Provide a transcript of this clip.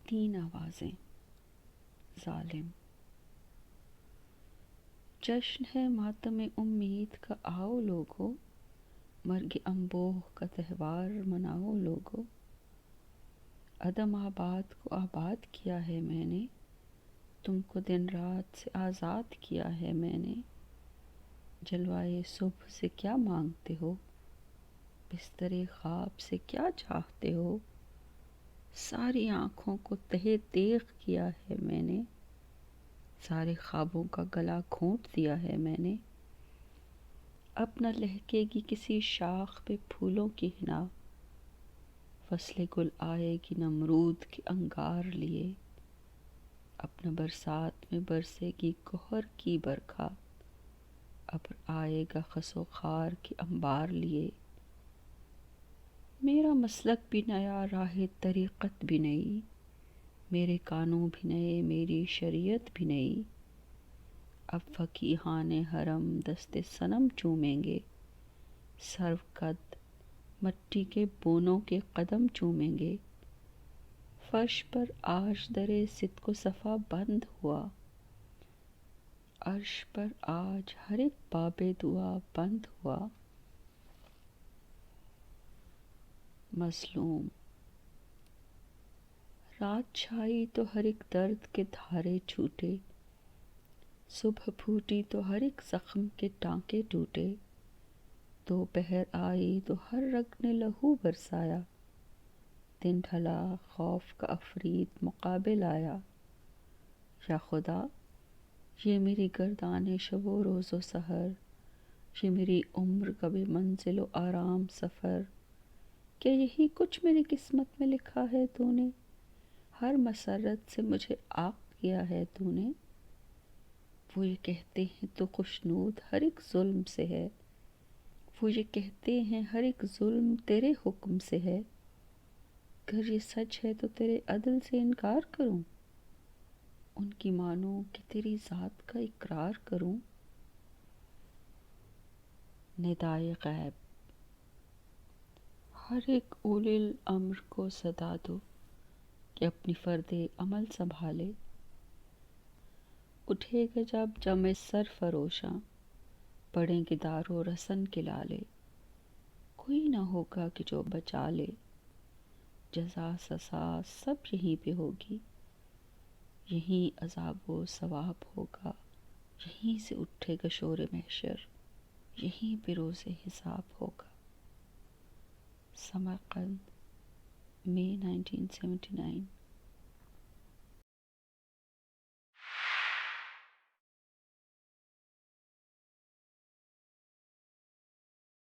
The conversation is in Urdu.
3 آوازیں۔ ظالم۔ جشن ہے ماتم امید کا، آؤ لوگو، مرگ انبوہ کا تہوار مناؤ لوگو۔ عدم آباد کو آباد کیا ہے میں نے، تم کو دن رات سے آزاد کیا ہے میں نے۔ جلوائے صبح سے کیا مانگتے ہو، بستر خواب سے کیا چاہتے ہو۔ ساری آنکھوں کو تہہ تیغ کیا ہے میں نے، سارے خوابوں کا گلا گھونٹ دیا ہے میں نے۔ اب نہ لہکے گی کسی شاخ پہ پھولوں کی حنا، فصل گل آئے گی نمرود کے انگار لیے۔ اب نہ برسات میں برسے گی گوہر کی برکھا، اب آئے گا خس و خار کے انبار لیے۔ میرا مسلک بھی نیا، راہ طریقت بھی نئی، میرے قانون بھی نئے، میری شریعت بھی نئی۔ اب فقیہان حرم دست صنم چومیں گے، سرو قد مٹی کے بونوں کے قدم چومیں گے۔ فرش پر آج در صدق و صفا بند ہوا، عرش پر آج ہر ایک باب دعا بند ہوا۔ مظلوم۔ رات چھائی تو ہر ایک درد کے دھارے چھوٹے، صبح پھوٹی تو ہر ایک زخم کے ٹانکے ٹوٹے۔ دوپہر آئی تو ہر رگ نے لہو برسایا، دن ڈھلا خوف کا عفریت مقابل آیا۔ یا خدا، یہ میری گردان شب و روز و سحر، یہ میری عمر کا بے منزل و آرام سفر۔ کیا یہی کچھ میری قسمت میں لکھا ہے تو نے، ہر مسرت سے مجھے عاق کیا ہے تو نے۔ وہ یہ کہتے ہیں تو خوشنود ہر ایک ظلم سے ہے، وہ یہ کہتے ہیں ہر ایک ظلم تیرے حکم سے ہے۔ گر یہ سچ ہے تو تیرے عدل سے انکار کروں، ان کی مانوں کہ تیری ذات کا اقرار کروں۔ ندائے غیب۔ ہر ایک اولی الامر کو صدا دو کہ اپنی فرد عمل سنبھالے۔ اٹھے گا جب جمع سرفروشاں، پڑیں گے دار و رسن کے لالے۔ کوئی نہ ہوگا کہ جو بچا لے، جزا سزا سب یہیں پہ ہوگی۔ یہیں عذاب و ثواب ہوگا، یہیں سے اٹھے گا شور محشر، یہیں پہ روز حساب ہوگا۔ سمرقند، مئی 1979۔